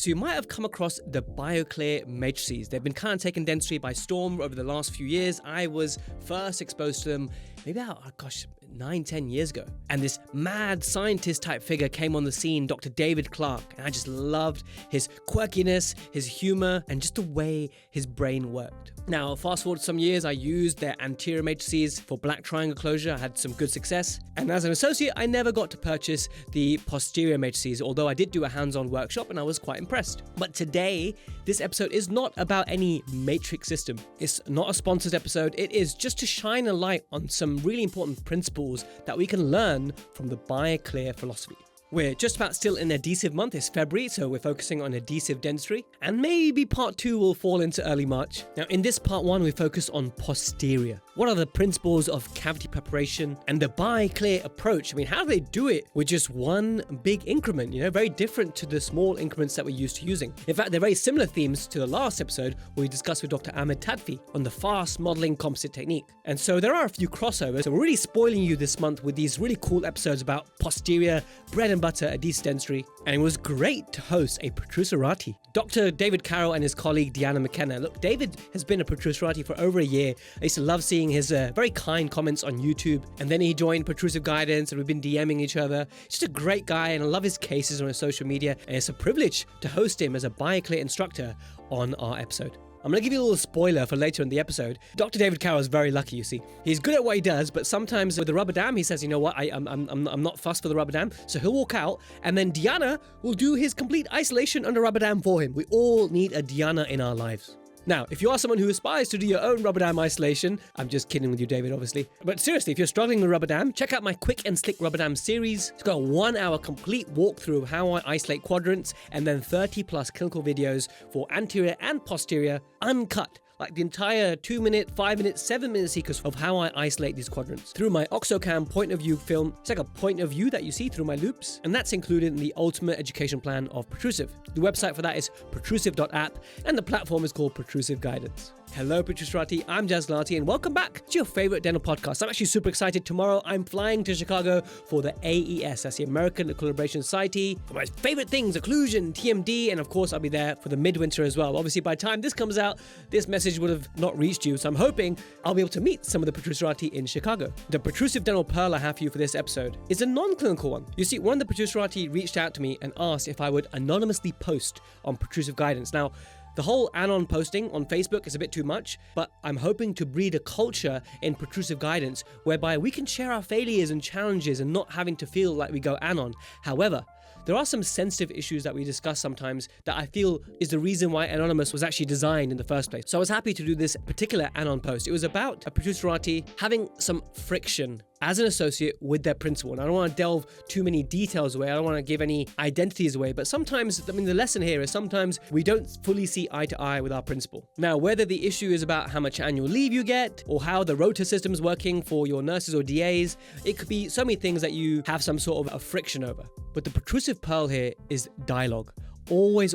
So you might have come across the Bioclear Matrices. They've been kind of taking dentistry by storm over the last few years. I was first exposed to them maybe about, 9-10 years ago. And this mad scientist type figure came on the scene, Dr. David Clark, and I just loved his quirkiness, his humor, and just the way his brain worked. Now, fast forward some years, I used their anterior matrices for black triangle closure. I had some good success. And as an associate, I never got to purchase the posterior matrices, although I did do a hands-on workshop and I was quite impressed. But today, this episode is not about any matrix system. It's not a sponsored episode. It is just to shine a light on some really important principles that we can learn from the Bioclear philosophy. We're just about still in Adhesive Month. It's February, so we're focusing on Adhesive Dentistry. And maybe part 2 will fall into early March. Now, in this part 1, we focus on Posterior. What are the principles of cavity preparation and the Bioclear approach? I mean, how do they do it with just one big increment? Very different to the small increments that we're used to using. In fact, they're very similar themes to the last episode where we discussed with Dr. Ahmed Tadfi on the fast modeling composite technique. And so there are a few crossovers. So we're really spoiling you this month with these really cool episodes about Posterior, bread and butter, Adhesive Dentistry, and it was great to host a Protrusive. Dr. David Carroll and his colleague Deanna McKenna. Look, David has been a Protrusive for over a year. I used to love seeing his very kind comments on YouTube, and then he joined Protrusive Guidance and we've been DMing each other. Just a great guy, and I love his cases on his social media, and it's a privilege to host him as a Bioclear instructor on our episode. I'm going to give you a little spoiler for later in the episode. Dr. David Carroll is very lucky, you see. He's good at what he does, but sometimes with the rubber dam, he says, you know what, I'm not fussed for the rubber dam. So he'll walk out, and then Deanna will do his complete isolation under rubber dam for him. We all need a Deanna in our lives. Now, if you are someone who aspires to do your own rubber dam isolation, I'm just kidding with you, David, obviously. But seriously, if you're struggling with rubber dam, check out my Quick and Slick Rubber Dam series. It's got a 1-hour complete walkthrough of how I isolate quadrants, and then 30 plus clinical videos for anterior and posterior, uncut. Like the entire 2-minute, 5-minute, 7-minute sequence of how I isolate these quadrants through my Oxocam point of view film. It's like a point of view that you see through my loops, and that's included in the ultimate education plan of Protrusive. The website for that is protrusive.app, and the platform is called Protrusive Guidance. Hello, Protrusive, I'm Jaz Lati, and welcome back to your favorite dental podcast. I'm actually super excited. Tomorrow, I'm flying to Chicago for the AES, that's the American Equilibration Society, for my favorite things, occlusion, TMD, and of course, I'll be there for the midwinter as well. Obviously, by the time this comes out, this message would have not reached you, so I'm hoping I'll be able to meet some of the Protrusive in Chicago. The Protrusive Dental Pearl I have for you for this episode is a non-clinical one. You see, one of the Protrusive reached out to me and asked if I would anonymously post on Protrusive Guidance. Now, the whole anon posting on Facebook is a bit too much, but I'm hoping to breed a culture in Protrusive Guidance whereby we can share our failures and challenges and not having to feel like we go anon. However, there are some sensitive issues that we discuss sometimes that I feel is the reason why Anonymous was actually designed in the first place. So I was happy to do this particular anon post. It was about a Protrusive having some friction as an associate with their principal. And I don't want to delve too many details away. I don't want to give any identities away. But sometimes, the lesson here is sometimes we don't fully see eye to eye with our principal. Now, whether the issue is about how much annual leave you get or how the rota system is working for your nurses or DAs, it could be so many things that you have some sort of a friction over. But the Protrusive pearl here is dialogue. Always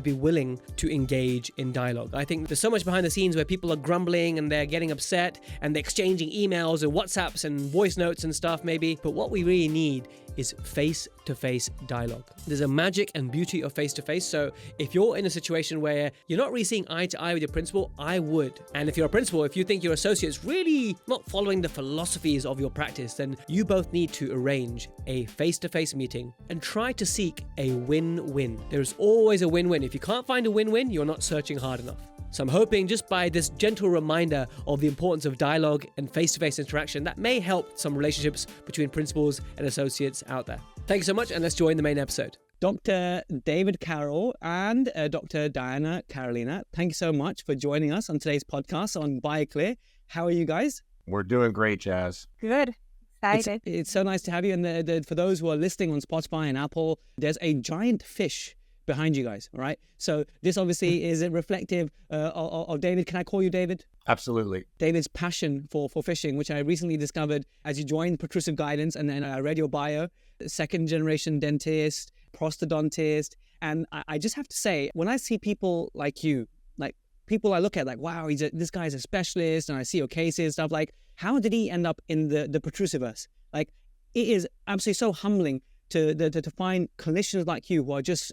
be willing to engage in dialogue. I think there's so much behind the scenes where people are grumbling and they're getting upset and they're exchanging emails and WhatsApps and voice notes and stuff maybe. But what we really need is face-to-face dialogue. There's a magic and beauty of face-to-face. So if you're in a situation where you're not really seeing eye to eye with your principal, I would. And if you're a principal, if you think your associate's really not following the philosophies of your practice, then you both need to arrange a face-to-face meeting and try to seek a win-win. There's always a win-win. If you can't find a win-win, you're not searching hard enough. So I'm hoping just by this gentle reminder of the importance of dialogue and face-to-face interaction, that may help some relationships between principals and associates out there. Thank you so much, and let's join the main episode. Dr. David Carroll and Dr. Diana Carolina, thank you so much for joining us on today's podcast on Bioclear. How are you guys? We're doing great, Jaz. Good. Excited. It's so nice to have you. And for those who are listening on Spotify and Apple, there's a giant fish behind you guys, all right? So this obviously is reflective of David. Can I call you David? Absolutely. David's passion for fishing, which I recently discovered as you joined Protrusive Guidance, and then I read your bio, second generation dentist, prosthodontist. And I just have to say, when I see people like you, like people I look at like, wow, this guy's a specialist, and I see your cases, stuff like, how did he end up in the Protrusiverse? Like, it is absolutely so humbling to find clinicians like you who are just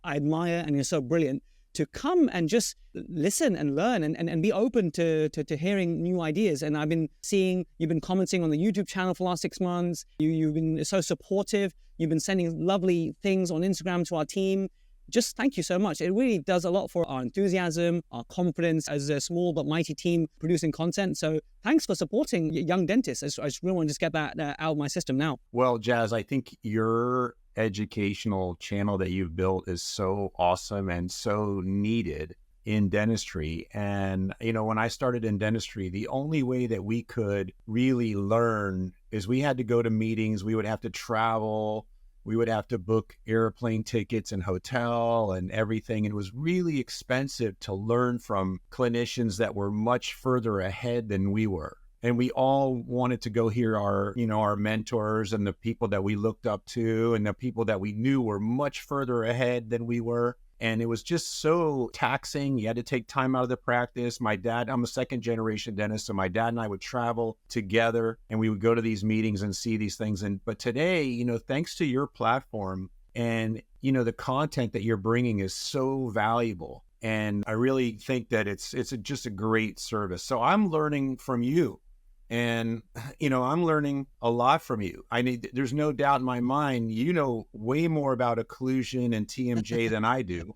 I admire, and you're so brilliant to come and just listen and learn and be open to hearing new ideas. And I've been seeing you've been commenting on the YouTube channel for the last 6 months. You've been so supportive. You've been sending lovely things on Instagram to our team. Just thank you so much. It really does a lot for our enthusiasm, our confidence as a small but mighty team producing content. So thanks for supporting young dentists. I just really want to just get that out of my system now. Well, Jazz, I think your educational channel that you've built is so awesome and so needed in dentistry. And, when I started in dentistry, the only way that we could really learn is we had to go to meetings. We would have to travel. We would have to book airplane tickets and hotel and everything. It was really expensive to learn from clinicians that were much further ahead than we were. And we all wanted to go hear our mentors and the people that we looked up to and the people that we knew were much further ahead than we were. And it was just so taxing. You had to take time out of the practice. My dad, I'm a second generation dentist, so my dad and I would travel together and we would go to these meetings and see these things. But today, thanks to your platform and, the content that you're bringing is so valuable. And I really think that it's just a great service. So I'm learning from you. And, I'm learning a lot from you. There's no doubt in my mind, you know way more about occlusion and TMJ than I do.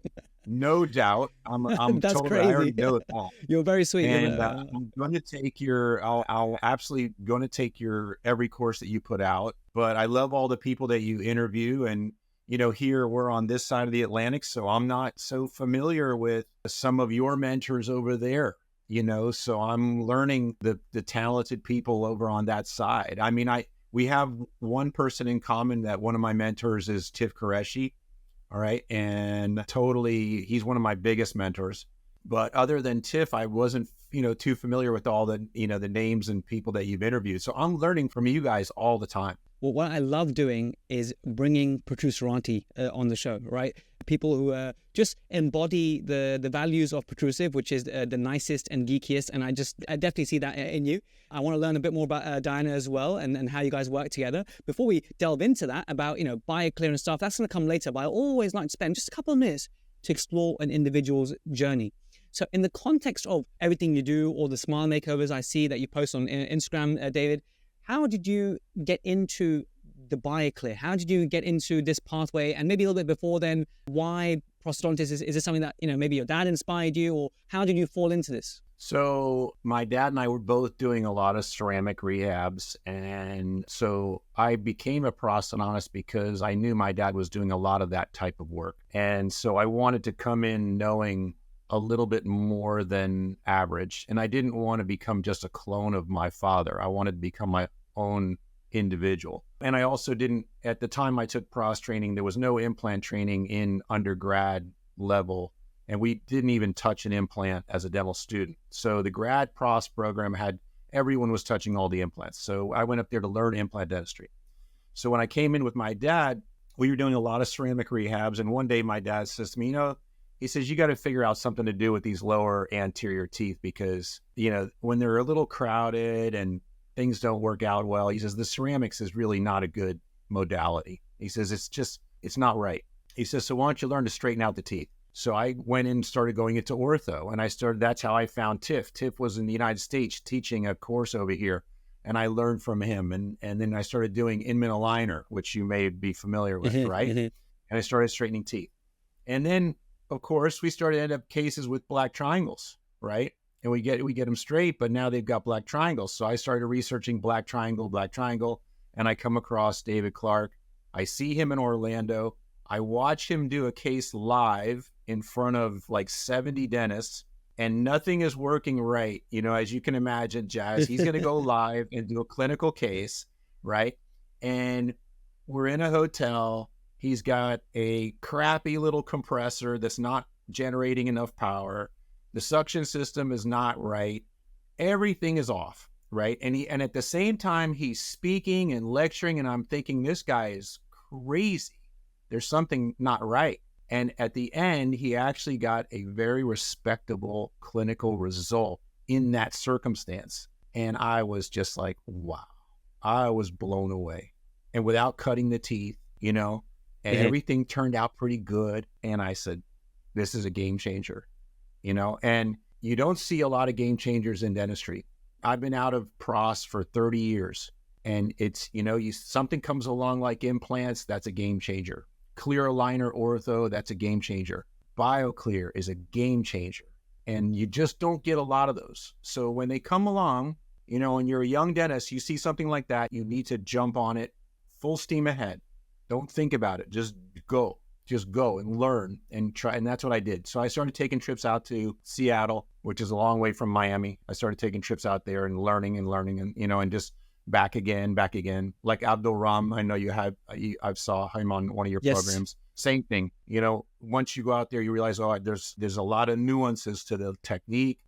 No doubt. I'm That's totally, crazy. I already know it all. You're very sweet. And I'm going to take I'll absolutely going to take your every course that you put out. But I love all the people that you interview. And, here we're on this side of the Atlantic, so I'm not so familiar with some of your mentors over there. So I'm learning the talented people over on that side. I mean, we have one person in common that one of my mentors is Tiff Qureshi. All right. And totally, he's one of my biggest mentors. But other than Tiff, I wasn't, too familiar with all the, the names and people that you've interviewed. So I'm learning from you guys all the time. Well, what I love doing is bringing Protrusiranti on the show, right? People who just embody the values of Protrusive, which is the nicest and geekiest. And I definitely see that in you. I want to learn a bit more about Diana as well and how you guys work together. Before we delve into that about, Bioclear and stuff, that's going to come later. But I always like to spend just a couple of minutes to explore an individual's journey. So in the context of everything you do, all the smile makeovers I see that you post on Instagram, David, how did you get into the Bioclear? How did you get into this pathway? And maybe a little bit before then, why prosthodontics? Is this something that, maybe your dad inspired you, or how did you fall into this? So my dad and I were both doing a lot of ceramic rehabs. And so I became a prosthodontist because I knew my dad was doing a lot of that type of work. And so I wanted to come in knowing a little bit more than average. And I didn't want to become just a clone of my father. I wanted to become my own individual. And I also didn't, at the time I took pros training, there was no implant training in undergrad level. And we didn't even touch an implant as a dental student. So the grad pros program everyone was touching all the implants. So I went up there to learn implant dentistry. So when I came in with my dad, we were doing a lot of ceramic rehabs. And one day my dad says to me, he says, you got to figure out something to do with these lower anterior teeth because, when they're a little crowded and things don't work out well, he says, the ceramics is really not a good modality. He says, it's not right. He says, so why don't you learn to straighten out the teeth? So I went in and started going into ortho and that's how I found Tiff. Tiff was in the United States teaching a course over here and I learned from him. And then I started doing Inman aligner, which you may be familiar with, right? And I started straightening teeth. And then, of course, we started to end up cases with black triangles, right? And we get them straight, but now they've got black triangles. So I started researching black triangle, and I come across David Clark. I see him in Orlando. I watch him do a case live in front of like 70 dentists, and nothing is working right. As you can imagine, Jazz, he's going to go live and do a clinical case, right? And we're in a hotel. He's got a crappy little compressor that's not generating enough power. The suction system is not right. Everything is off, right? And at the same time, he's speaking and lecturing, and I'm thinking, this guy is crazy. There's something not right. And at the end, he actually got a very respectable clinical result in that circumstance. And I was just like, wow, I was blown away. And without cutting the teeth, and everything turned out pretty good. And I said, this is a game changer, and you don't see a lot of game changers in dentistry. I've been out of pros for 30 years, and it's, something comes along like implants, that's a game changer. Clear aligner ortho, that's a game changer. Bioclear is a game changer, and you just don't get a lot of those. So when they come along, and you're a young dentist, you see something like that, you need to jump on it full steam ahead. Don't think about it. Just go and learn and try. And that's what I did. So I started taking trips out to Seattle, which is a long way from Miami. I started taking trips out there and learning and, and just back again. Like Abdul Ram, I know I saw him on one of your programs. Same thing. Once you go out there, you realize, there's a lot of nuances to the technique.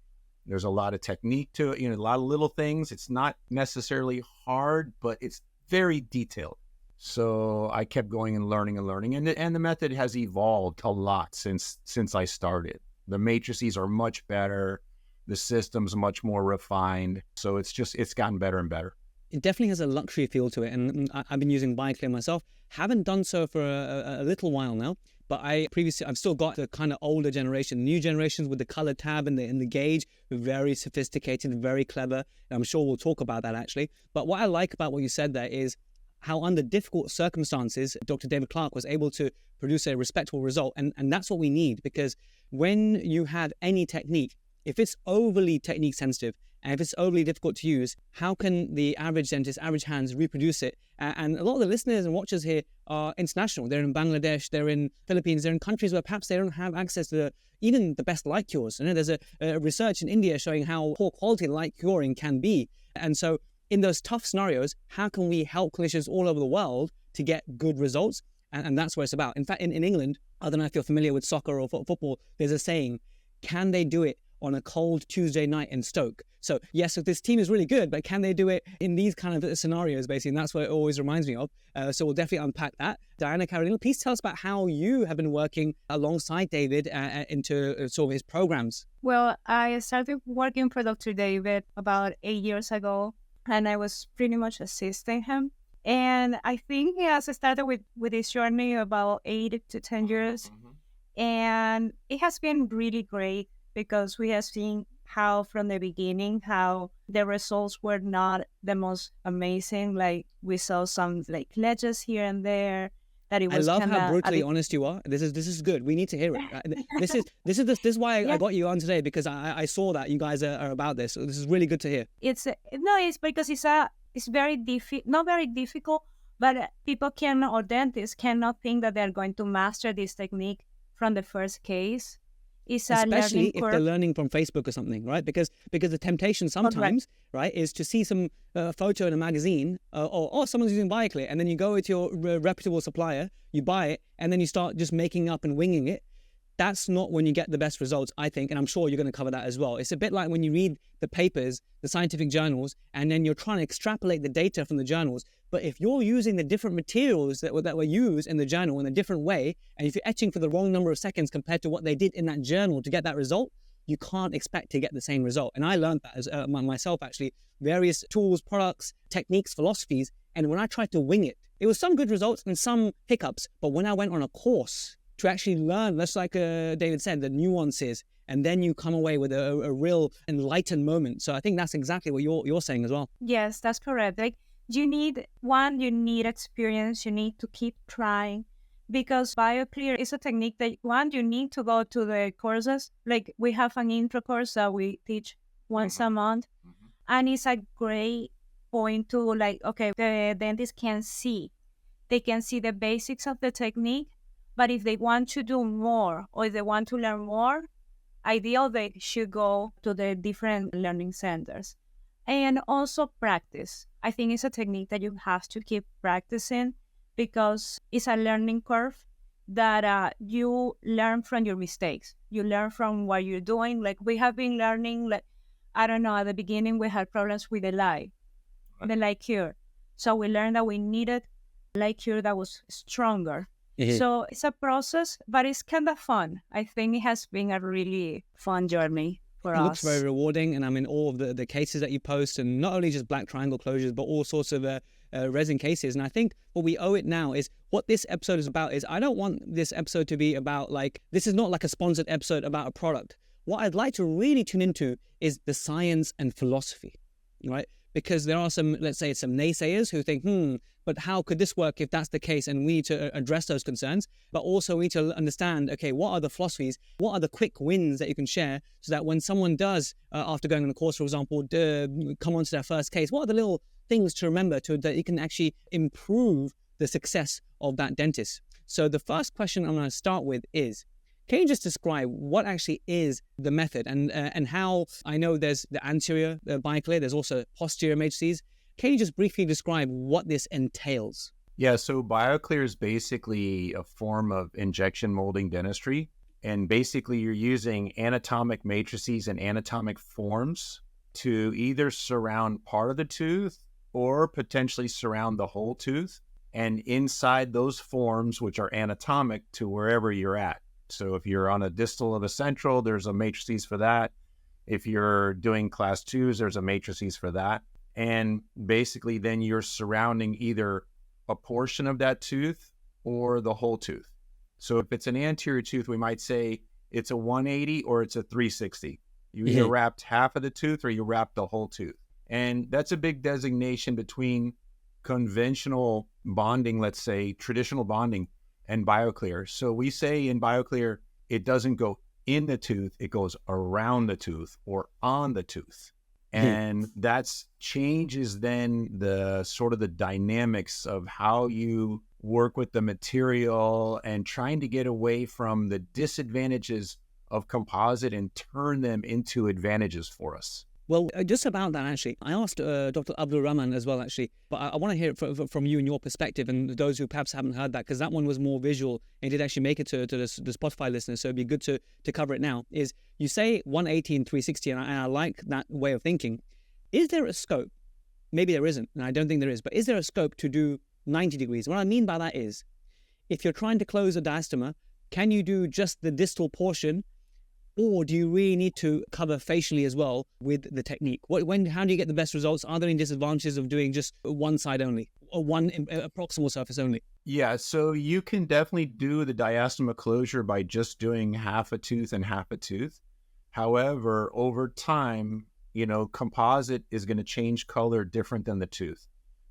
There's a lot of technique to it, a lot of little things. It's not necessarily hard, but it's very detailed. So I kept going and learning, and the method has evolved a lot since I started. The matrices are much better, the system's much more refined. So it's gotten better and better. It definitely has a luxury feel to it, and I've been using Bioclear myself. Haven't done so for a little while now, but I've still got the kind of older generation. New generations with the color tab and the gauge, very sophisticated, very clever. I'm sure we'll talk about that actually. But what I like about what you said there is how under difficult circumstances, Dr. David Clark was able to produce a respectable result. And that's what we need, because when you have any technique, if it's overly technique sensitive, and if it's overly difficult to use, how can the average dentist, average hands reproduce it? And a lot of the listeners and watchers here are international. They're in Bangladesh, they're in Philippines, they're in countries where perhaps they don't have access to even the best light cures. There's a research in India showing how poor quality light curing can be. And so in those tough scenarios, how can we help clinicians all over the world to get good results? And that's what it's about. In fact, in England, I don't know if you're familiar with soccer or football, there's a saying, can they do it on a cold Tuesday night in Stoke? So yes, if this team is really good, but can they do it in these kind of scenarios, basically? And that's what it always reminds me of. So we'll definitely unpack that. Diana Carolina, please tell us about how you have been working alongside David into sort of his programs. Well, I started working for Dr. David about 8 years ago, and I was pretty much assisting him. And I think he has started with his journey about 8 to 10 years. And it has been really great, because we have seen how from the beginning, how the results were not the most amazing. Like we saw some like ledges here and there. That it was. I love how brutally honest you are. This is good. We need to hear it. This is why I got you on today, because I saw that you guys are about this. So this is really good to hear. It's because it's very not very difficult, but people or dentists cannot think that they're going to master this technique from the first case. Especially if they're learning from Facebook or something, right? Because the temptation sometimes, right, is to see some photo in a magazine or someone's using Bioclear, and then you go with your reputable supplier, you buy it, and then you start just making up and winging it. That's not when you get the best results, I think, and I'm sure you're going to cover that as well. It's a bit like when you read the papers, the scientific journals, and then you're trying to extrapolate the data from the journals. But if you're using the different materials that were used in the journal in a different way, and if you're etching for the wrong number of seconds compared to what they did in that journal to get that result, you can't expect to get the same result. And I learned that as myself, actually, various tools, products, techniques, philosophies. And when I tried to wing it, it was some good results and some hiccups. But when I went on a course to actually learn, just like David said, the nuances, and then you come away with a real enlightened moment. So I think that's exactly what you're saying as well. Yes, that's correct. Like you need experience. You need to keep trying, because Bioclear is a technique that you need to go to the courses. Like we have an intro course that we teach once a month, and it's a great point to the dentist they can see the basics of the technique. But if they want to do more, or if they want to learn more, ideal they should go to the different learning centers. And also practice. I think it's a technique that you have to keep practicing, because it's a learning curve that you learn from your mistakes. You learn from what you're doing. Like we have been learning, at the beginning we had problems with the light cure. So we learned that we needed light cure that was stronger. Mm-hmm. So it's a process, but it's kind of fun. I think it has been a really fun journey for us. It looks very rewarding, and I mean all of the cases that you post, and not only just black triangle closures, but all sorts of resin cases. And I think what we owe it now is what this episode is about is I don't want this episode to be about this is not like a sponsored episode about a product. What I'd like to really tune into is the science and philosophy, right? Because there are some, let's say, some naysayers who think, but how could this work if that's the case? And we need to address those concerns. But also we need to understand, okay, what are the philosophies? What are the quick wins that you can share so that when someone does, after going on a course, for example, come onto their first case, what are the little things to remember that you can actually improve the success of that dentist? So the first question I'm going to start with is, can you just describe what actually is the method and how? I know there's the anterior Bioclear, there's also posterior matrices. Can you just briefly describe what this entails? Yeah, so Bioclear is basically a form of injection molding dentistry. And basically you're using anatomic matrices and anatomic forms to either surround part of the tooth or potentially surround the whole tooth. And inside those forms, which are anatomic to wherever you're at. So if you're on a distal of a central, there's a matrices for that. If you're doing class 2s, there's a matrices for that. And basically then you're surrounding either a portion of that tooth or the whole tooth. So if it's an anterior tooth, we might say it's a 180 or it's a 360. You either wrapped half of the tooth or you wrapped the whole tooth. And that's a big designation between conventional bonding, let's say traditional bonding, and Bioclear. So we say in Bioclear, it doesn't go in the tooth, it goes around the tooth or on the tooth. And that's changes then the sort of the dynamics of how you work with the material and trying to get away from the disadvantages of composite and turn them into advantages for us. Well, just about that, actually, I asked Dr. Abdul Rahman as well, actually, but I want to hear it from you and your perspective and those who perhaps haven't heard that, because that one was more visual and did actually make it to the Spotify listeners, so it'd be good to cover it now, is you say 180 and 360, and I like that way of thinking. Is there a scope? Maybe there isn't, and I don't think there is, but is there a scope to do 90 degrees? What I mean by that is, if you're trying to close a diastema, can you do just the distal portion, or do you really need to cover facially as well with the technique? How do you get the best results? Are there any disadvantages of doing just one side only or one proximal surface only? Yeah, so you can definitely do the diastema closure by just doing half a tooth and half a tooth. However, over time, composite is going to change color different than the tooth.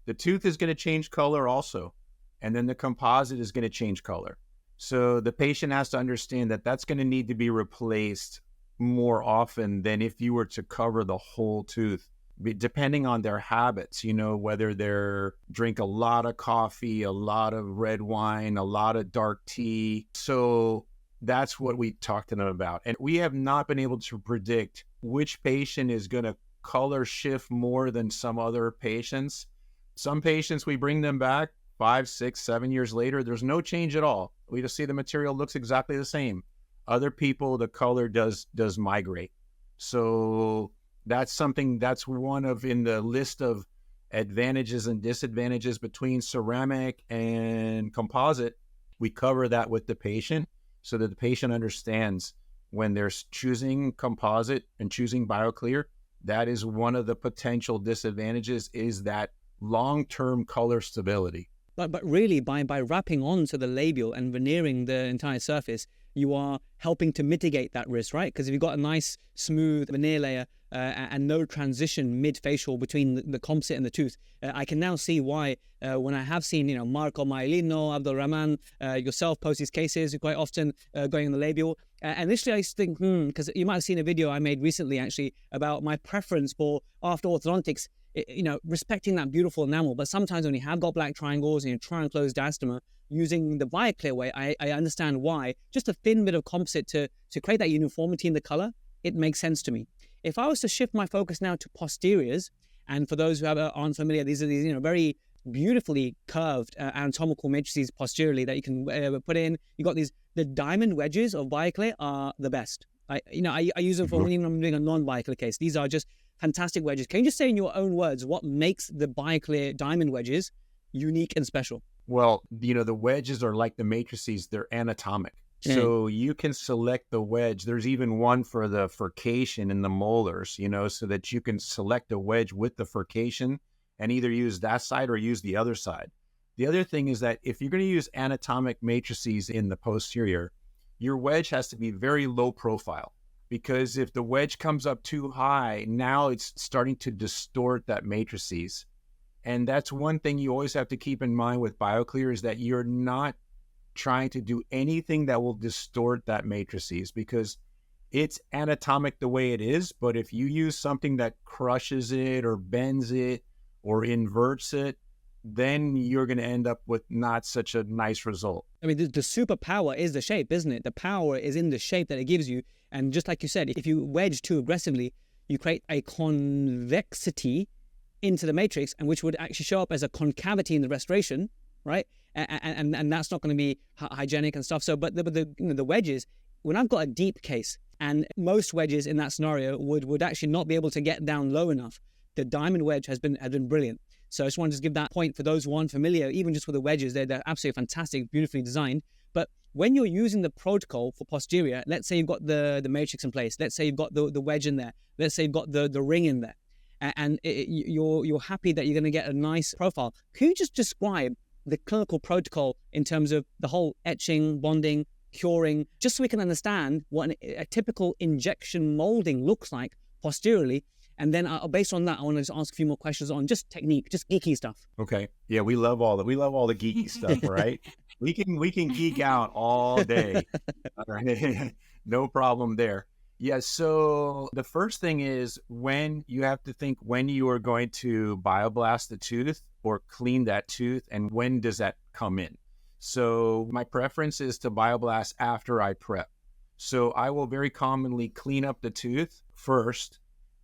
The tooth is going to change color also, and then the composite is going to change color. So the patient has to understand that that's going to need to be replaced more often than if you were to cover the whole tooth, depending on their habits, whether they drink a lot of coffee, a lot of red wine, a lot of dark tea. So that's what we talked to them about. And we have not been able to predict which patient is going to color shift more than some other patients. Some patients, we bring them back 5, 6, 7 years later, there's no change at all. We just see the material looks exactly the same. Other people, the color does migrate. So that's one of in the list of advantages and disadvantages between ceramic and composite. We cover that with the patient so that the patient understands when they're choosing composite and choosing Bioclear, that is one of the potential disadvantages, is that long-term color stability. But really, by wrapping onto the labial and veneering the entire surface, you are helping to mitigate that risk, right? Because if you've got a nice, smooth veneer layer and no transition mid-facial between the composite and the tooth, I can now see why when I have seen, Marco Mailino, Abdul Rahman, yourself post these cases quite often going in the labial. And initially I used to think, because you might have seen a video I made recently, actually, about my preference for after orthodontics, respecting that beautiful enamel. But sometimes when you have got black triangles and you try and close diastema, using the Bioclear way, I understand why. Just a thin bit of composite to create that uniformity in the color, it makes sense to me. If I was to shift my focus now to posteriors, and for those who aren't familiar, these are these very beautifully curved anatomical matrices posteriorly that you can put in. You got the diamond wedges of Bioclear are the best. I use them for when I'm doing a non-Bioclear case. These are just fantastic wedges. Can you just say in your own words what makes the Bioclear diamond wedges unique and special? Well, the wedges are like the matrices, they're anatomic. So you can select the wedge. There's even one for the furcation in the molars, so that you can select a wedge with the furcation and either use that side or use the other side. The other thing is that if you're going to use anatomic matrices in the posterior, your wedge has to be very low profile, because if the wedge comes up too high, now it's starting to distort that matrices. And that's one thing you always have to keep in mind with Bioclear, is that you're not trying to do anything that will distort that matrices, because it's anatomic the way it is. But if you use something that crushes it or bends it or inverts it, then you're going to end up with not such a nice result. I mean, the superpower is the shape, isn't it? The power is in the shape that it gives you. And just like you said, if you wedge too aggressively, you create a convexity into the matrix, and which would actually show up as a concavity in the restoration, right? And that's not going to be hygienic and stuff. So, but the wedges, when I've got a deep case, and most wedges in that scenario would actually not be able to get down low enough, the diamond wedge has been brilliant. So I just wanted to give that point for those who aren't familiar, even just with the wedges, they're absolutely fantastic, beautifully designed. But when you're using the protocol for posterior, let's say you've got the matrix in place, let's say you've got the wedge in there, let's say you've got the ring in there, and you're happy that you're going to get a nice profile. Can you just describe the clinical protocol in terms of the whole etching, bonding, curing, just so we can understand what a typical injection molding looks like posteriorly? And then based on that, I want to just ask a few more questions on just technique, just geeky stuff. Okay. Yeah, we love all the geeky stuff, right? We can geek out all day. All right. No problem there. Yeah, so the first thing is, when you have to think when you are going to bioblast the tooth or clean that tooth, and when does that come in. So my preference is to bioblast after I prep. So I will very commonly clean up the tooth first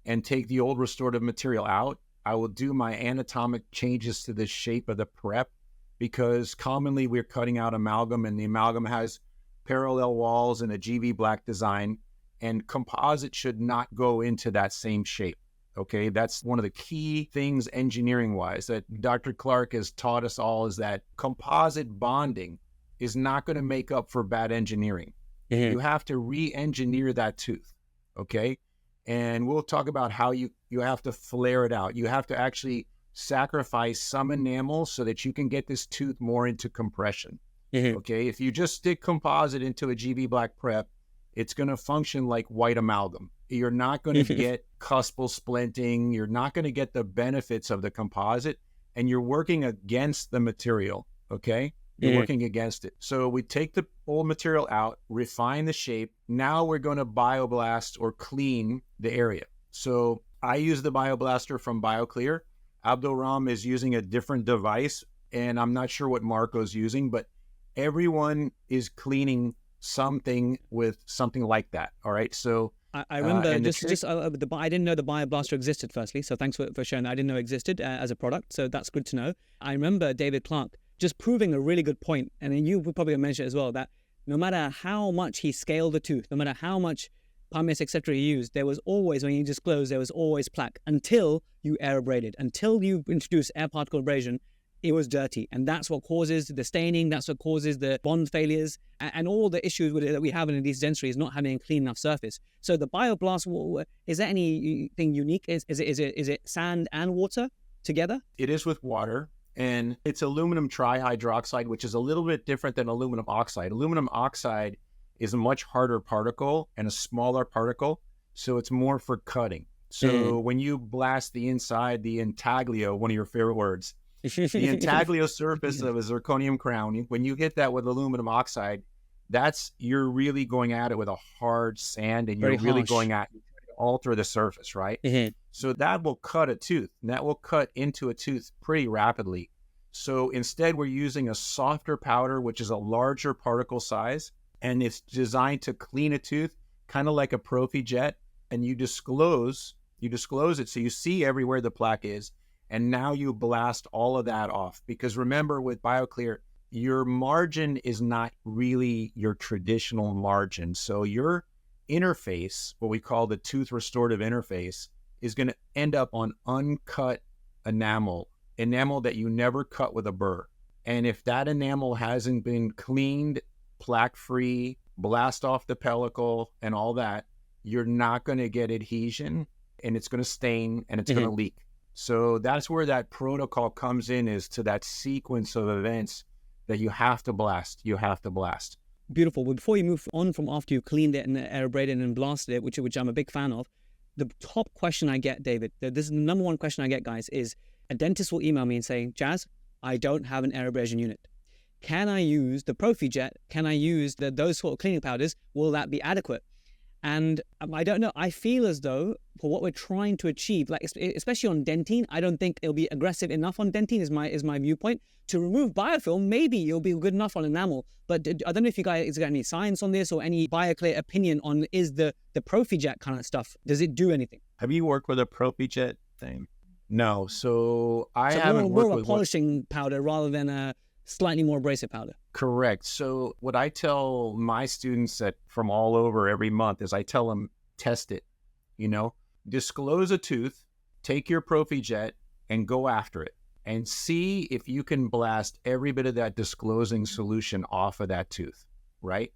and take the old restorative material out. I will do my anatomic changes to the shape of the prep, because commonly we're cutting out amalgam, and the amalgam has parallel walls and a GV black design, and composite should not go into that same shape. Okay, that's one of the key things engineering-wise that Dr. Clark has taught us all, is that composite bonding is not going to make up for bad engineering. Mm-hmm. You have to re-engineer that tooth, okay? And we'll talk about how you have to flare it out. You have to actually sacrifice some enamel so that you can get this tooth more into compression. Mm-hmm. Okay, if you just stick composite into a GV black prep, it's going to function like white amalgam. You're not going to get cuspal splinting. You're not going to get the benefits of the composite, and you're working against the material, okay? You're working against it. So we take the old material out, refine the shape. Now we're going to bioblast or clean the area. So I use the Bioblaster from Bioclear. Abdulram is using a different device, and I'm not sure what Marco's using, but everyone is cleaning something with something like that. All right. So I remember I didn't know the Bioblaster existed, firstly. So thanks for sharing that. I didn't know it existed as a product. So that's good to know. I remember David Clark just proving a really good point, and then you probably mentioned it as well, that no matter how much he scaled the tooth, no matter how much pumice, etc. he used, there was always, when you disclose, there was always plaque until you air abraded, until you introduce air particle abrasion. It was dirty, and that's what causes the staining, that's what causes the bond failures, and all the issues with it that we have in adhesive dentistry is not having a clean enough surface. So the Bioblast, is there anything unique? Is it sand and water together? It is with water, and it's aluminum trihydroxide, which is a little bit different than aluminum oxide. Aluminum oxide is a much harder particle and a smaller particle, so it's more for cutting. So when you blast the inside, the intaglio, one of your favorite words, the intaglio surface of a zirconium crown, when you hit that with aluminum oxide, you're really going at it with a hard sand, and you're really going at to alter the surface, right? Mm-hmm. So that will cut a tooth, and that will cut into a tooth pretty rapidly. So instead, we're using a softer powder, which is a larger particle size, and it's designed to clean a tooth, kind of like a Prophy Jet, and you disclose it so you see everywhere the plaque is. And now you blast all of that off, because remember, with Bioclear, your margin is not really your traditional margin. So your interface, what we call the tooth restorative interface, is going to end up on uncut enamel that you never cut with a burr. And if that enamel hasn't been cleaned, plaque-free, blast off the pellicle and all that, you're not going to get adhesion, and it's going to stain, and it's going to leak. So that's where that protocol comes in, is to that sequence of events that you have to blast. You have to blast. Beautiful. Well, before you move on from after you cleaned it and aerobraded and blasted it, which I'm a big fan of, the top question I get, David, this is the number one question I get, guys, is a dentist will email me and say, Jazz, I don't have an aerobrasion unit. Can I use the ProfiJet? Can I use those sort of cleaning powders? Will that be adequate? And I don't know. I feel as though for what we're trying to achieve, like especially on dentine, I don't think it'll be aggressive enough on dentine is my viewpoint. To remove biofilm, maybe it'll be good enough on enamel. But I don't know if you guys got any science on this or any Bioclear opinion on is the ProfiJet kind of stuff. Does it do anything? Have you worked with a ProfiJet thing? No. So I haven't more worked of a with polishing powder rather than a slightly more abrasive powder. Correct. So what I tell my students that from all over every month is I tell them, test it, disclose a tooth, take your ProfiJet and go after it and see if you can blast every bit of that disclosing solution off of that tooth, right?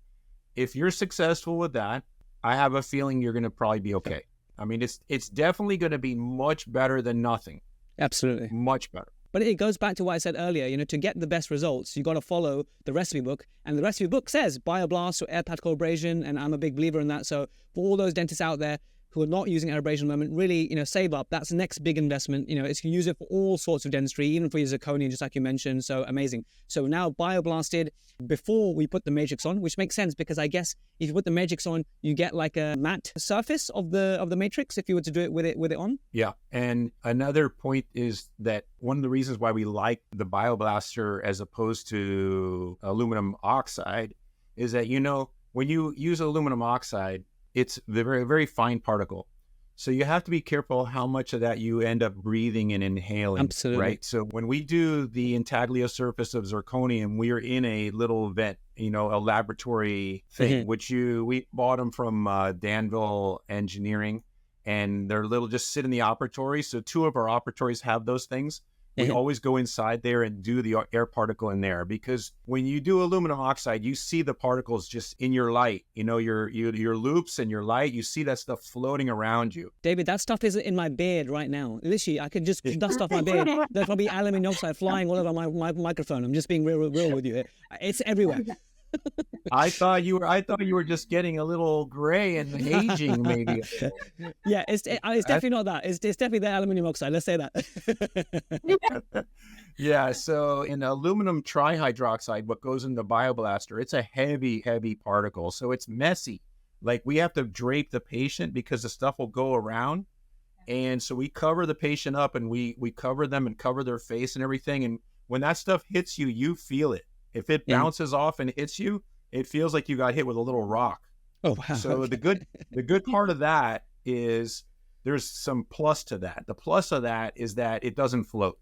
If you're successful with that, I have a feeling you're going to probably be okay. I mean, it's definitely going to be much better than nothing. Absolutely. Much better. But it goes back to what I said earlier, to get the best results, you got to follow the recipe book. And the recipe book says Bioblast or air particle abrasion, and I'm a big believer in that. So for all those dentists out there who are not using air abrasion at the moment, really, save up. That's the next big investment. You can use it for all sorts of dentistry, even for your zirconia, just like you mentioned. So amazing. So now bioblasted before we put the matrix on, which makes sense because I guess if you put the matrix on, you get like a matte surface of the matrix if you were to do it with it on. Yeah. And another point is that one of the reasons why we like the Bioblaster as opposed to aluminum oxide is that, when you use aluminum oxide, it's the very, very fine particle. So you have to be careful how much of that you end up breathing and inhaling. Absolutely. Right. So when we do the intaglio surface of zirconium, we are in a little vent, a laboratory thing, which we bought them from Danville Engineering, and they're just sit in the operatory. So 2 of our operatories have those things. We always go inside there and do the air particle in there, because when you do aluminum oxide, you see the particles just in your light, your loops and your light, you see that stuff floating around you. David, that stuff is in my beard right now. Literally, I could just dust off my beard. There's probably aluminum oxide flying all over my microphone. I'm just being real with you. It's everywhere. I thought you were just getting a little gray and aging, maybe. Yeah, it's definitely not that. It's definitely the aluminum oxide. Let's say that. Yeah. So in aluminum trihydroxide, what goes in the Bioblaster, it's a heavy, heavy particle. So it's messy. Like we have to drape the patient because the stuff will go around. And so we cover the patient up and we cover them and cover their face and everything. And when that stuff hits you, you feel it. If it bounces off and hits you, it feels like you got hit with a little rock. Oh, wow. So the good part of that is there's some plus to that. The plus of that is that it doesn't float.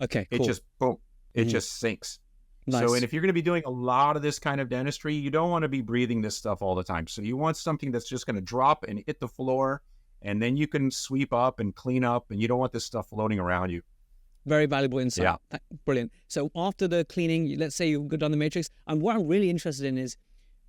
Okay, cool. It just boom. It just sinks. Nice. So, and if you're going to be doing a lot of this kind of dentistry, you don't want to be breathing this stuff all the time. So you want something that's just going to drop and hit the floor, and then you can sweep up and clean up, and you don't want this stuff floating around you. Very valuable insight. Yeah. Brilliant. So after the cleaning, let's say you go down the matrix, and what I'm really interested in is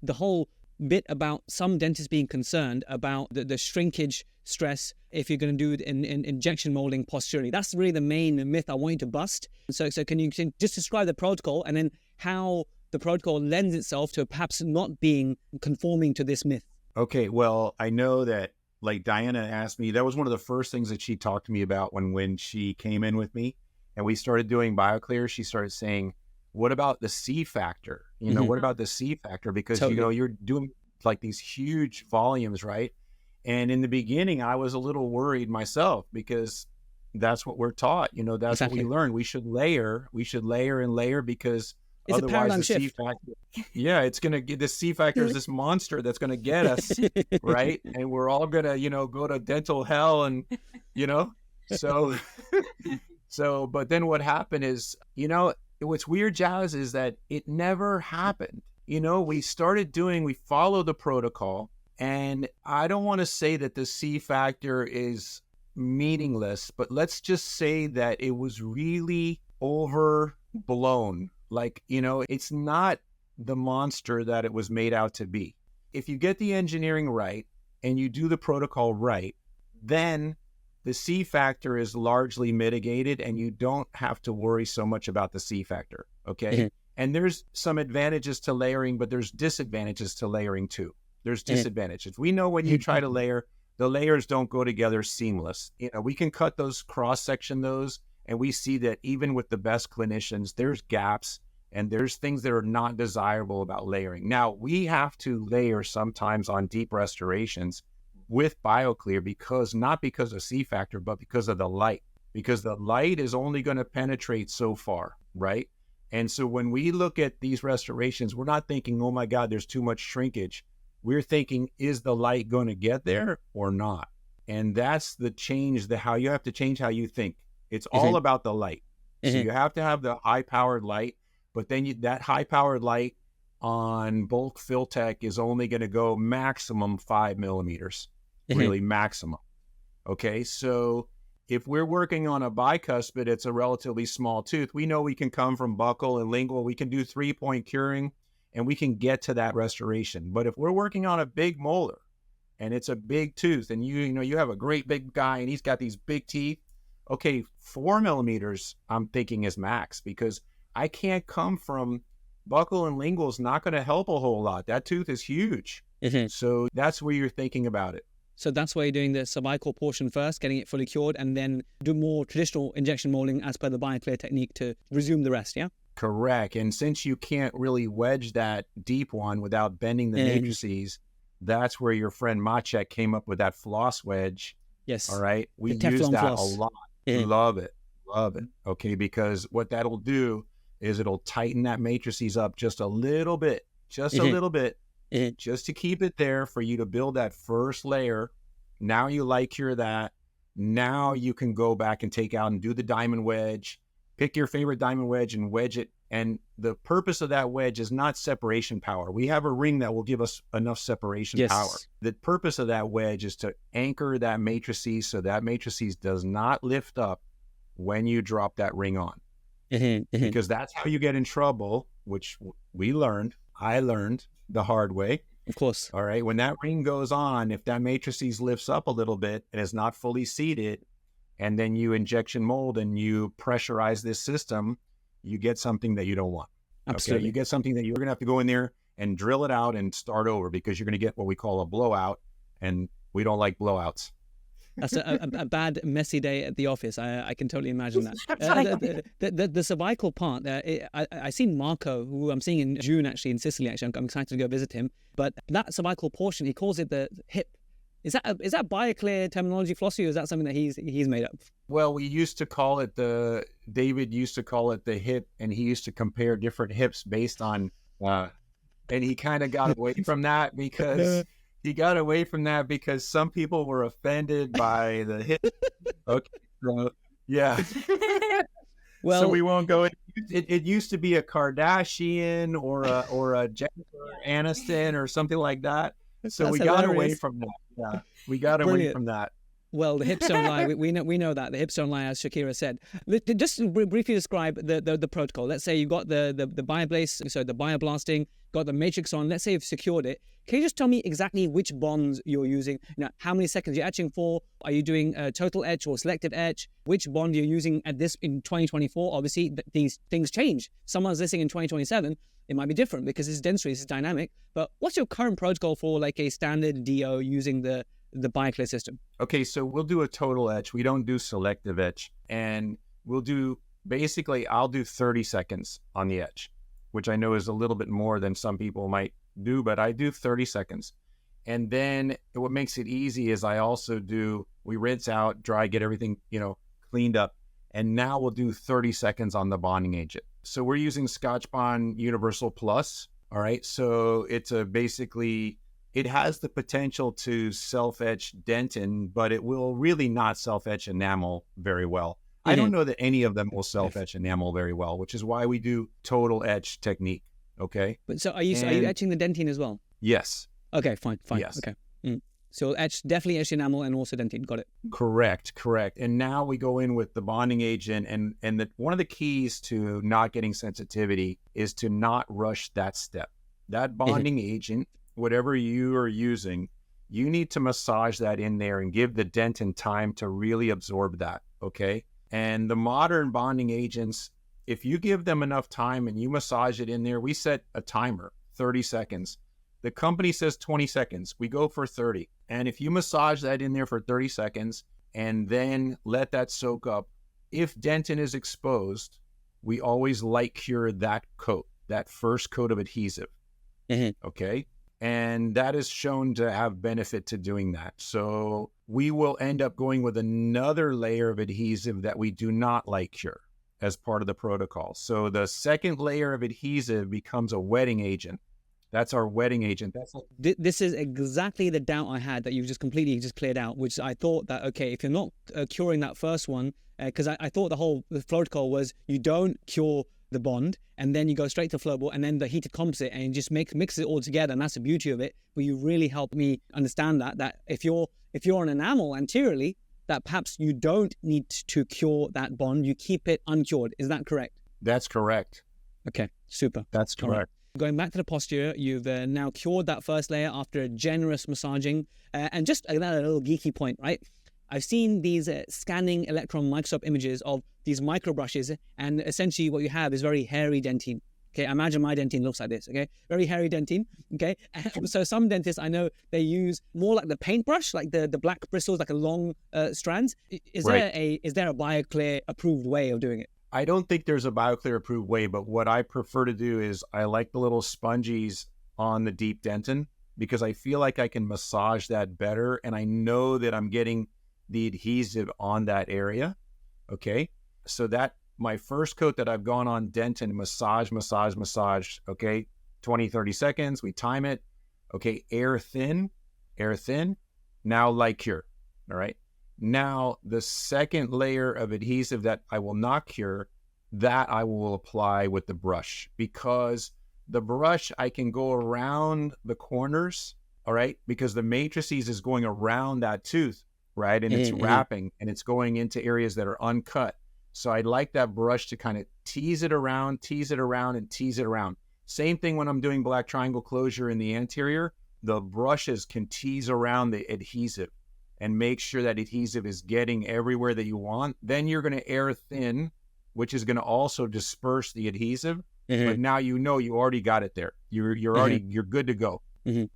the whole bit about some dentists being concerned about the shrinkage stress if you're going to do in injection molding posteriorly. That's really the main myth I want you to bust. So can you just describe the protocol and then how the protocol lends itself to perhaps not being conforming to this myth? Okay, well, I know that like Diana asked me, that was one of the first things that she talked to me about when she came in with me and we started doing Bioclear. She started saying, what about the C factor? What about the C factor? Because, you're doing like these huge volumes, right? And in the beginning, I was a little worried myself because that's what we're taught. That's exactly what we learn. We should layer and layer because it's otherwise a paradigm the C shift. factor, it's going to get, the C factor is this monster that's going to get us, right? And we're all going to, go to dental hell and, so, but then what happened is, what's weird, Jazz, is that it never happened. We followed the protocol, and I don't want to say that the C factor is meaningless, but let's just say that it was really overblown. Like, it's not the monster that it was made out to be. If you get the engineering right and you do the protocol right, then the C factor is largely mitigated and you don't have to worry so much about the C factor, okay? And there's some advantages to layering, but there's disadvantages to layering too. There's disadvantages. We know when you try to layer, the layers don't go together seamless. You know, we can cut those, cross-section those, and we see that even with the best clinicians, there's gaps and there's things that are not desirable about layering. Now, we have to layer sometimes on deep restorations with Bioclear not because of C factor, but because of the light. Because the light is only going to penetrate so far, right? And so when we look at these restorations, we're not thinking, oh my God, there's too much shrinkage. We're thinking, is the light going to get there or not? And that's the change, how you have to change how you think. It's all about the light. So you have to have the high-powered light, but then that high-powered light on bulk Filtech is only going to go maximum 5 millimeters, really maximum. Okay, so if we're working on a bicuspid, it's a relatively small tooth. We know we can come from buccal and lingual. We can do 3-point curing, and we can get to that restoration. But if we're working on a big molar, and it's a big tooth, and you have a great big guy, and he's got these big teeth, okay, 4 millimeters, I'm thinking is max, because I can't come from buccal and lingual is not going to help a whole lot. That tooth is huge. So that's where you're thinking about it. So that's why you're doing the cervical portion first, getting it fully cured, and then do more traditional injection molding as per the Bioclear technique to resume the rest, yeah? Correct. And since you can't really wedge that deep one without bending the matrices, that's where your friend Maciek came up with that floss wedge. Yes. All right. We The use Teflon that floss. a lot. Love it. Love it. Okay. Because what that'll do is it'll tighten that matrices up just a little bit, just a little bit, just to keep it there for you to build that first layer. Now you light cure that. Now you can go back and take out and do the diamond wedge. Pick your favorite diamond wedge and wedge it. And the purpose of that wedge is not separation power. We have a ring that will give us enough separation power. The purpose of that wedge is to anchor that matrices so that matrices does not lift up when you drop that ring on. Because that's how you get in trouble, which I learned the hard way. Of course. All right. When that ring goes on, if that matrices lifts up a little bit and is not fully seated, and then you injection mold and you pressurize this system, you get something that you don't want. Absolutely. Okay? You get something that you're going to have to go in there and drill it out and start over, because you're going to get what we call a blowout, and we don't like blowouts. That's a bad, messy day at the office. I can totally imagine that. The cervical part, I seen Marco, who I'm seeing in June, actually, in Sicily, actually. I'm excited to go visit him. But that cervical portion, he calls it the hip. Is that Bioclear terminology philosophy, or is that something that he's made up? Well, we used to call it David used to call it the hip, and he used to compare different hips based on, and he kind of got away from that because some people were offended by the hip. Okay, so, yeah. Well, so we won't go. It used to be a Kardashian or a Jennifer Aniston or something like that. So we got away from that. Yeah, we got away from that. Well, the hips don't lie. We know that the hips don't lie, as Shakira said. Just briefly describe the protocol. Let's say you got the bioblasting, got the matrix on. Let's say you've secured it. Can you just tell me exactly which bonds you're using? How many seconds you're etching for? Are you doing a total etch or selective etch? Which bond you're using in 2024? Obviously, these things change. Someone's listening in 2027. It might be different because it's dentistry, it's dynamic. But what's your current protocol for like a standard DO using the Bioclear system? Okay, so we'll do a total etch. We don't do selective etch. And we'll do, basically, I'll do 30 seconds on the etch, which I know is a little bit more than some people might do, but I do 30 seconds. And then what makes it easy is we rinse out, dry, get everything, cleaned up. And now we'll do 30 seconds on the bonding agent. So we're using Scotch Bond Universal Plus. All right. So it's it has the potential to self-etch dentin, but it will really not self-etch enamel very well. I don't know that any of them will self-etch enamel very well, which is why we do total etch technique. Okay. But so are you etching the dentine as well? Yes. Okay, fine. Yes. Okay. So definitely etch enamel and also dentine. Got it. Correct. And now we go in with the bonding agent, and one of the keys to not getting sensitivity is to not rush that step. That bonding agent, whatever you are using, you need to massage that in there and give the dentin time to really absorb that, okay? And the modern bonding agents, if you give them enough time and you massage it in there, we set a timer, 30 seconds. The company says 20 seconds. We go for 30. And if you massage that in there for 30 seconds and then let that soak up, if dentin is exposed, we always light cure that coat, that first coat of adhesive, okay? And that is shown to have benefit to doing that. So we will end up going with another layer of adhesive that we do not light cure as part of the protocol. So the second layer of adhesive becomes a wetting agent. That's our wetting agent. This is exactly the doubt I had that you've just completely cleared out, which I thought that, okay, if you're not curing that first one, because I thought the protocol was you don't cure the bond and then you go straight to flowable and then the heated composite and just mix it all together. And that's the beauty of it. But you really helped me understand that if you're on enamel anteriorly, that perhaps you don't need to cure that bond. You keep it uncured. Is that correct? That's correct. Okay, super. That's correct. Right. Going back to the posterior, you've now cured that first layer after a generous massaging. And just another little geeky point, right? I've seen these scanning electron microscope images of these micro brushes, and essentially what you have is very hairy dentine. Okay, imagine my dentine looks like this, okay? Very hairy dentine, okay? So some dentists, I know, they use more like the paintbrush, like the black bristles, like a long strands. Is there a Bioclear approved way of doing it? I don't think there's a Bioclear approved way, but what I prefer to do is I like the little spongies on the deep dentin because I feel like I can massage that better and I know that I'm getting the adhesive on that area, okay? So that my first coat that I've gone on dentin, massage, okay? 20, 30 seconds, we time it, okay? Air thin, now light cure, all right? Now, the second layer of adhesive that I will not cure, that I will apply with the brush because the brush, I can go around the corners, all right? Because the matrices is going around that tooth, right? And it's wrapping and it's going into areas that are uncut. So I'd like that brush to kind of tease it around. Same thing when I'm doing black triangle closure in the anterior, the brushes can tease around the adhesive and make sure that adhesive is getting everywhere that you want. Then you're going to air thin, which is going to also disperse the adhesive. But now you know you already got it there. You're good to go.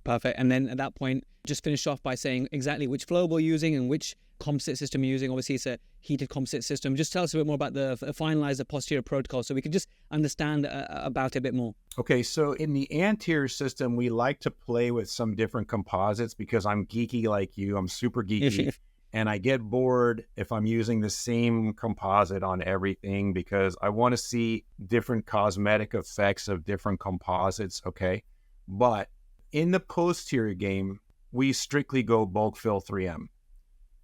Perfect. And then at that point, just finish off by saying exactly which flowable you're using and which composite system you're using. Obviously, it's a heated composite system. Just tell us a bit more about the finalized posterior protocol so we can just understand about it a bit more. Okay, so in the anterior system, we like to play with some different composites because I'm geeky like you. I'm super geeky. And I get bored if I'm using the same composite on everything because I want to see different cosmetic effects of different composites, okay? But in the posterior game, we strictly go bulk fill 3M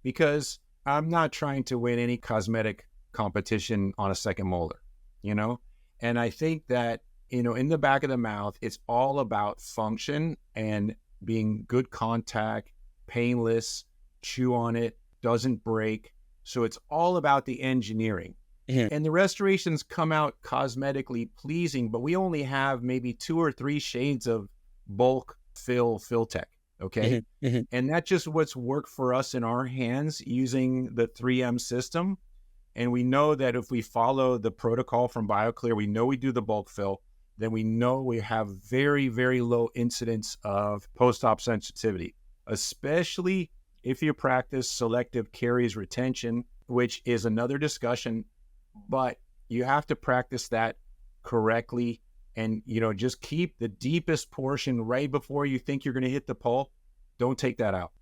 because I'm not trying to win any cosmetic competition on a second molar, you know? And I think that, you know, in the back of the mouth, it's all about function and being good contact, painless, chew on it, doesn't break. So it's all about the engineering. And the restorations come out cosmetically pleasing, but we only have maybe 2 or 3 shades of bulk fill tech. Okay. And that's just what's worked for us in our hands using the 3M system. And we know that if we follow the protocol from Bioclear, we know we do the bulk fill, then we know we have very, very low incidence of post-op sensitivity, especially if you practice selective caries retention, which is another discussion, but you have to practice that correctly. And, you know, just keep the deepest portion right before you think you're going to hit the pulp. Don't take that out.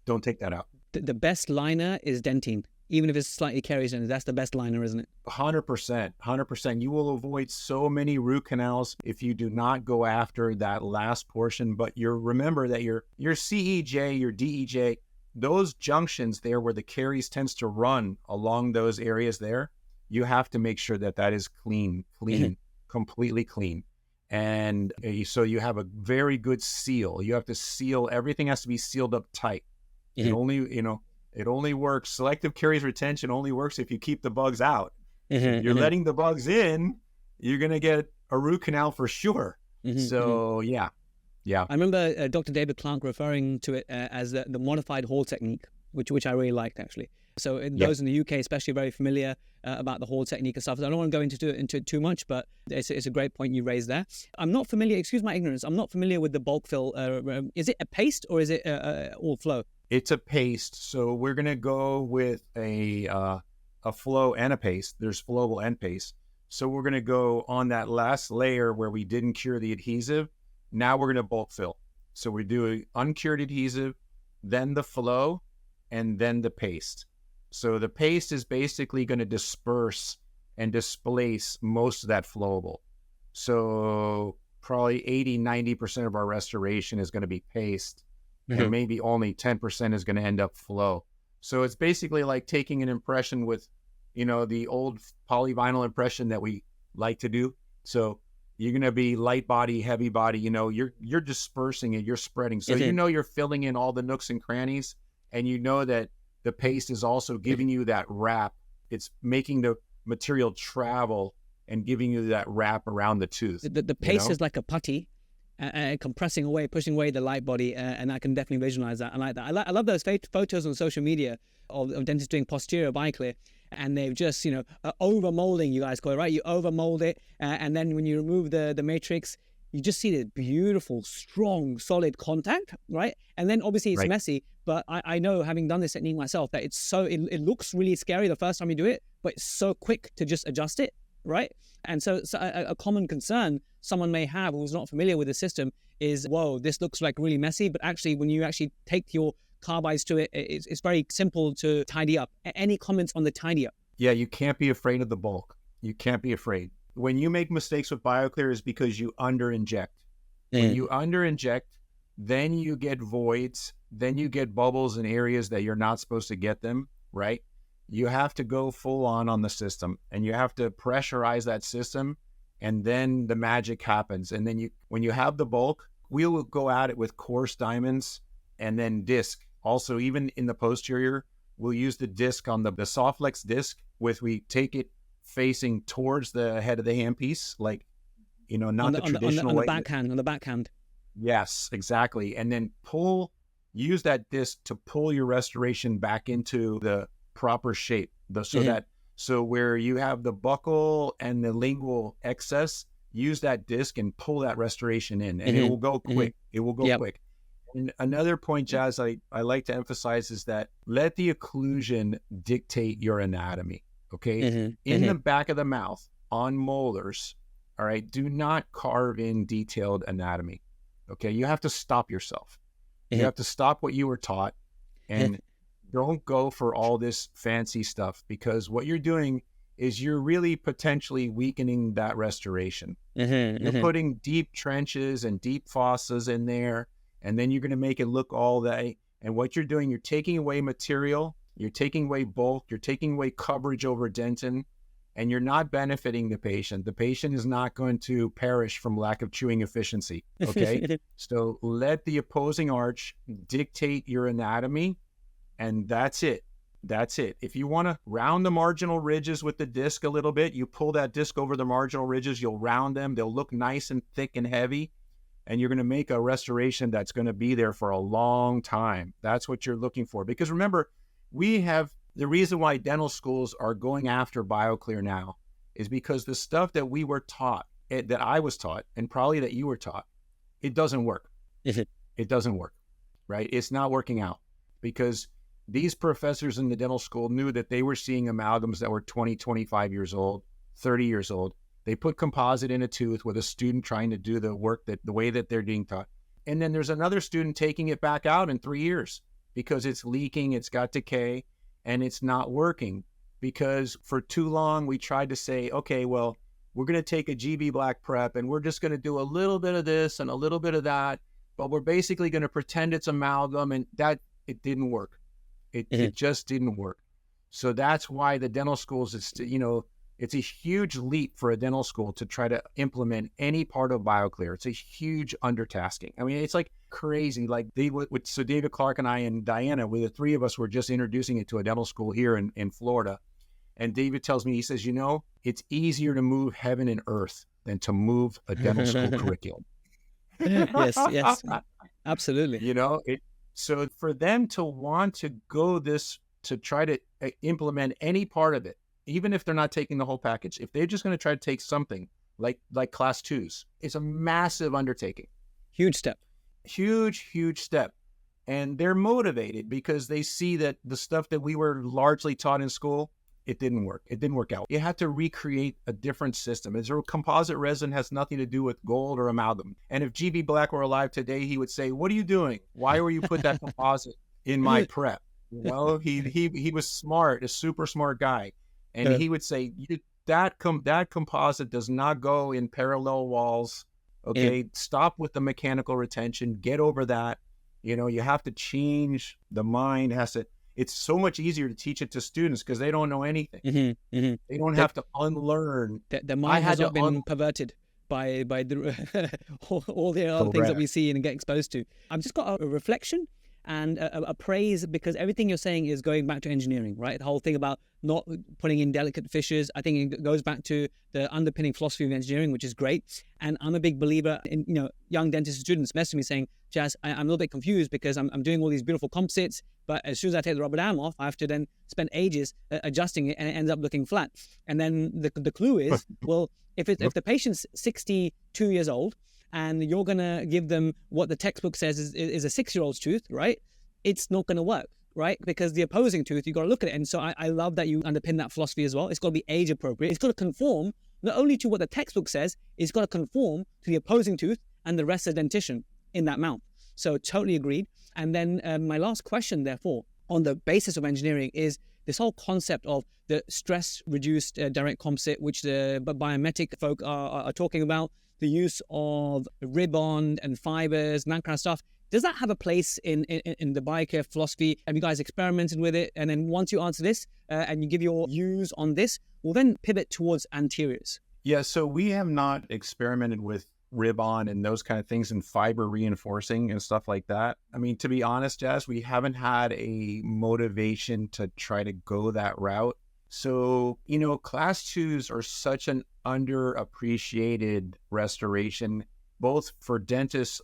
Don't take that out. The best liner is dentine. Even if it's slightly caries, that's the best liner, isn't it? 100%. You will avoid so many root canals if you do not go after that last portion. But remember that your CEJ, your DEJ, those junctions there where the caries tends to run along those areas there, you have to make sure that that is clean, completely clean. And so you have a very good seal. You have to seal, everything has to be sealed up tight. It only works, selective caries retention only works if you keep the bugs out. If you're letting the bugs in, you're going to get a root canal for sure. So yeah, Yeah. I remember Dr. David Clark referring to it as the modified Hall technique, which I really liked, actually. So those in the UK especially are very familiar about the Hall technique and stuff. So I don't want to go into it too much, but it's a great point you raised there. I'm not familiar, excuse my ignorance, I'm not familiar with the bulk fill. Is it a paste or is it all flow? It's a paste. So we're going to go with a flow and a paste. There's flowable and paste. So we're going to go on that last layer where we didn't cure the adhesive. Now we're going to bulk fill. So we do an uncured adhesive, then the flow, and then the paste. So the paste is basically going to disperse and displace most of that flowable. So probably 80-90% of our restoration is going to be paste, and maybe only 10% is going to end up flow. So it's basically like taking an impression with, the old polyvinyl impression that we like to do. So you're going to be light body, heavy body, you're dispersing it, you're spreading. So you're filling in all the nooks and crannies, and you know that the paste is also giving you that wrap. It's making the material travel and giving you that wrap around the tooth. The paste is like a putty, compressing away, pushing away the light body, and I can definitely visualize that. I like that. I love those photos on social media of dentists doing posterior Bioclear, and they've just, overmolding, you guys call it, right? You overmold it, and then when you remove the matrix, you just see the beautiful, strong, solid contact, right? And then obviously it's messy, but I know, having done this technique myself, that it looks really scary the first time you do it, but it's so quick to just adjust it, right? And so a common concern someone may have who's not familiar with the system is, whoa, this looks like really messy, but actually when you actually take your carbides to it, it's very simple to tidy up. Any comments on the tidy up? Yeah, you can't be afraid of the bulk. You can't be afraid. When you make mistakes with Bioclear is because you under-inject. When you under-inject, then you get voids, then you get bubbles in areas that you're not supposed to get them, right? You have to go full on the system, and you have to pressurize that system, and then the magic happens. And then when you have the bulk, we will go at it with coarse diamonds and then disc. Also, even in the posterior, we'll use the disc on the Softlex disc we take it facing towards the head of the handpiece, like, not the traditional on the way. backhand, on the backhand. Yes, exactly. And then use that disc to pull your restoration back into the proper shape. So where you have the buccal and the lingual excess, use that disc and pull that restoration in, and it will go quick. It will go quick. And another point, Jazz, I like to emphasize is that let the occlusion dictate your anatomy. Okay. In the back of the mouth on molars, all right, do not carve in detailed anatomy. Okay. You have to stop yourself. You have to stop what you were taught, and don't go for all this fancy stuff, because what you're doing is you're really potentially weakening that restoration. You're putting deep trenches and deep fossas in there, and then you're going to make it look all that. And what you're doing, you're taking away material, you're taking away bulk, you're taking away coverage over dentin, and you're not benefiting the patient. The patient is not going to perish from lack of chewing efficiency, okay? So let the opposing arch dictate your anatomy, and that's it. That's it. If you want to round the marginal ridges with the disc a little bit, you pull that disc over the marginal ridges, you'll round them, they'll look nice and thick and heavy, and you're going to make a restoration that's going to be there for a long time. That's what you're looking for. Because remember, the reason why dental schools are going after Bioclear now is because the stuff that we were taught, that I was taught, and probably that you were taught, it doesn't work. It doesn't work, right? It's not working out, because these professors in the dental school knew that they were seeing amalgams that were 20, 25 years old, 30 years old. They put composite in a tooth with a student trying to do the work the way that they're being taught. And then there's another student taking it back out in 3 years because it's leaking, it's got decay, and it's not working. Because for too long, we tried to say, okay, well, we're going to take a GB black prep and we're just going to do a little bit of this and a little bit of that, but we're basically going to pretend it's amalgam, and that it didn't work. It just didn't work. So that's why the dental schools, it's a huge leap for a dental school to try to implement any part of Bioclear. It's a huge undertasking. I mean, it's like crazy. Like so David Clark and I and Diana, the three of us were just introducing it to a dental school here in Florida. And David tells me, he says, it's easier to move heaven and earth than to move a dental school curriculum. Yes, absolutely. You know, so for them to want to go this, to try to implement any part of it, even if they're not taking the whole package, if they're just going to try to take something like class twos, it's a massive undertaking. Huge step. Huge step. And they're motivated because they see that the stuff that we were largely taught in school, it didn't work. It didn't work out. You had to recreate a different system. As a composite resin has nothing to do with gold or amalgam. And if GB Black were alive today, he would say, "What are you doing? Why were you put that composite in my prep?" Well, he was smart, a super smart guy. And he would say, that composite does not go in parallel walls. Okay, stop with the mechanical retention. Get over that. You know, you have to change the mind. It's so much easier to teach it to students because they don't know anything. They don't have to unlearn. Their mind has not been perverted by the all the other things that we see and get exposed to. I've just got a reflection and a praise, because everything you're saying is going back to engineering, right? The whole thing about not putting in delicate fissures, I think it goes back to the underpinning philosophy of engineering, which is great. And I'm a big believer in, young dentist students messaging me saying, "Jazz, I'm a little bit confused because I'm doing all these beautiful composites, but as soon as I take the rubber dam off, I have to then spend ages adjusting it, and it ends up looking flat." And then the clue is, well, if the patient's 62 years old, and you're going to give them what the textbook says is a 6-year-old's tooth, right? It's not going to work, right? Because the opposing tooth, you got to look at it. And so I love that you underpin that philosophy as well. It's got to be age appropriate. It's got to conform not only to what the textbook says, it's got to conform to the opposing tooth and the rest of the dentition in that mouth. So totally agreed. And then my last question, therefore, on the basis of engineering is this whole concept of the stress-reduced direct composite, which the biometric folk are talking about, the use of ribbon and fibers and that kind of stuff. Does that have a place in the Bioclear philosophy? Have you guys experimented with it? And then once you answer this and you give your views on this, we'll then pivot towards anteriors. Yeah, so we have not experimented with ribbon and those kind of things and fiber reinforcing and stuff like that. I mean, to be honest, Jazz, we haven't had a motivation to try to go that route. So, class twos are such an underappreciated restoration, both for dentists.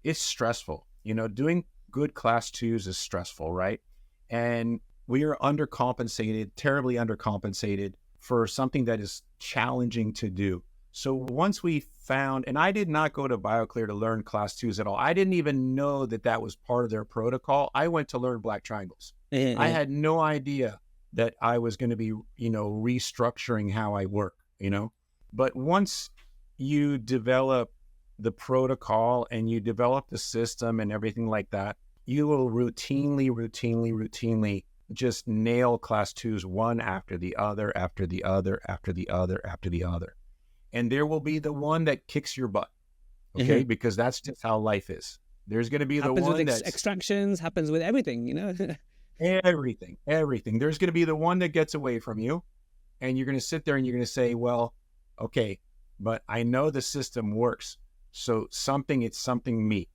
It's stressful. Doing good class twos is stressful, right? And we are undercompensated, terribly undercompensated for something that is challenging to do. So once we found, and I did not go to Bioclear to learn class twos at all. I didn't even know that was part of their protocol. I went to learn black triangles. I had no idea that I was going to be, restructuring how I work, But once you develop the protocol and you develop the system and everything like that, you will routinely just nail class twos one after the other, after the other, after the other, after the other. And there will be the one that kicks your butt, okay? Because that's just how life is. There's going to be happens the one with extractions, happens with everything, Everything. There's going to be the one that gets away from you, and you're going to sit there and you're going to say, well, okay, but I know the system works. So it's something me.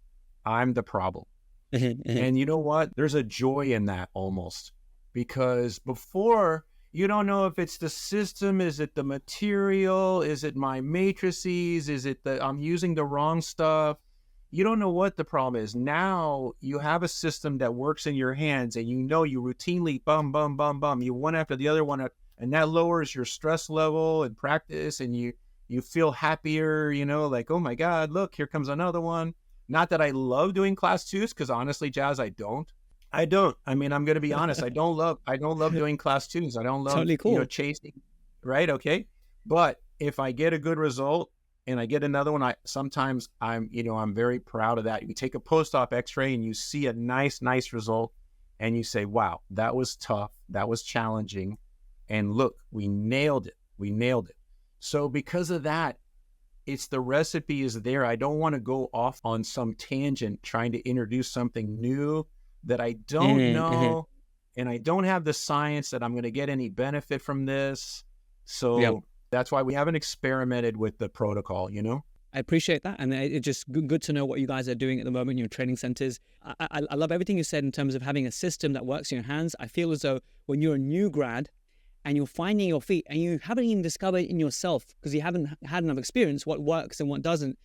I'm the problem. And you know what? There's a joy in that almost, because before, you don't know if it's the system, is it the material, is it my matrices, is it I'm using the wrong stuff? You don't know what the problem is. Now you have a system that works in your hands, and you routinely bum, you one after the other one, and that lowers your stress level in practice, and you feel happier, like, oh my God, look, here comes another one. Not that I love doing class twos, because honestly, Jazz, I don't. I mean, I'm going to be honest. I don't love doing class twos. I don't love, totally cool. Chasing. Right. Okay. But if I get a good result and I get another one, I'm very proud of that. You take a post-op x-ray and you see a nice result, and you say, wow, that was tough. That was challenging. And look, we nailed it. So because of that, it's the recipe is there. I don't want to go off on some tangent trying to introduce something new that I don't know, and I don't have the science that I'm going to get any benefit from this. So that's why we haven't experimented with the protocol, I appreciate that. And it's just good to know what you guys are doing at the moment in your training centers. I love everything you said in terms of having a system that works in your hands. I feel as though when you're a new grad and you're finding your feet and you haven't even discovered in yourself, because you haven't had enough experience, what works and what doesn't,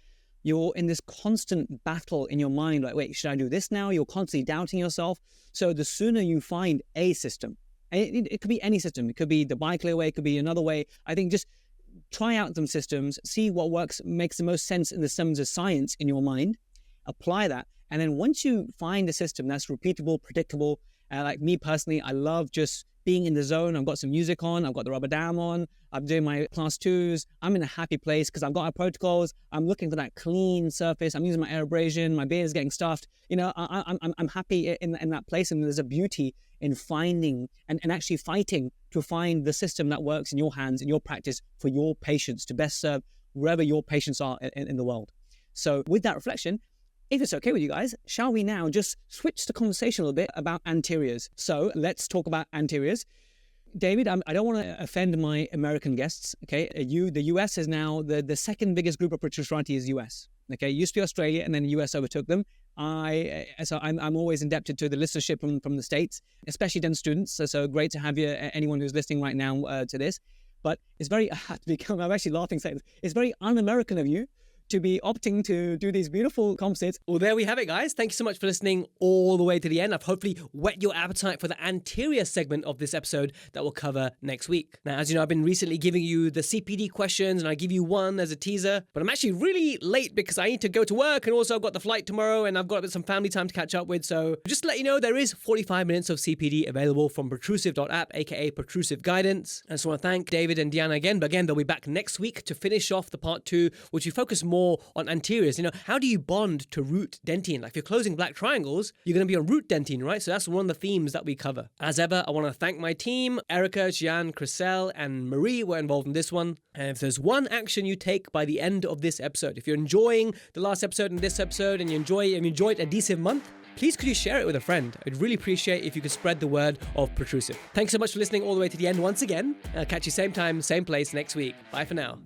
you're in this constant battle in your mind, like, wait, should I do this now? You're constantly doubting yourself. So the sooner you find a system, and it could be any system, it could be the Bioclear way, it could be another way. I think just try out some systems, see what works, makes the most sense in the terms of science in your mind, apply that. And then once you find a system that's repeatable, predictable, like me personally, I love just being in the zone. I've got some music on, I've got the rubber dam on, I'm doing my class 2s. I'm in a happy place because I've got our protocols. I'm looking for that clean surface. I'm using my air abrasion, my beard is getting stuffed. You know, I'm happy in that place. And there's a beauty in finding and actually fighting to find the system that works in your hands, in your practice, for your patients, to best serve wherever your patients are in the world. So with that reflection, if it's okay with you guys, shall we now just switch the conversation a little bit about anteriors? So let's talk about anteriors. David, I don't want to offend my American guests, okay? The US is now the second biggest group of protrusive is US, okay? It used to be Australia, and then the US overtook them. I'm always indebted to the listenership from the States, especially dental students. So great to have you, anyone who's listening right now to this. But it's very, I'm actually laughing saying this, it's very un-American of you to be opting to do these beautiful composites. Well, there we have it, guys. Thank you so much for listening all the way to the end. I've hopefully whet your appetite for the anterior segment of this episode that we'll cover next week. Now, as you know, I've been recently giving you the CPD questions, and I give you one as a teaser, but I'm actually really late because I need to go to work, and also I've got the flight tomorrow, and I've got some family time to catch up with. So just to let you know, there is 45 minutes of CPD available from protrusive.app, aka Protrusive Guidance. And so I want to thank David and Deanna again, but again, they'll be back next week to finish off the part 2, which we focus more on anteriors. You know, how do you bond to root dentine? Like if you're closing black triangles, you're going to be on root dentine, right? So that's one of the themes that we cover. As ever, I want to thank my team. Erica, Gian, Chriselle, and Marie were involved in this one. And if there's one action you take by the end of this episode, if you're enjoying the last episode and this episode, and you enjoyed Adhesive Month, please could you share it with a friend? I'd really appreciate if you could spread the word of Protrusive. Thanks so much for listening all the way to the end once again. I'll catch you same time, same place next week. Bye for now.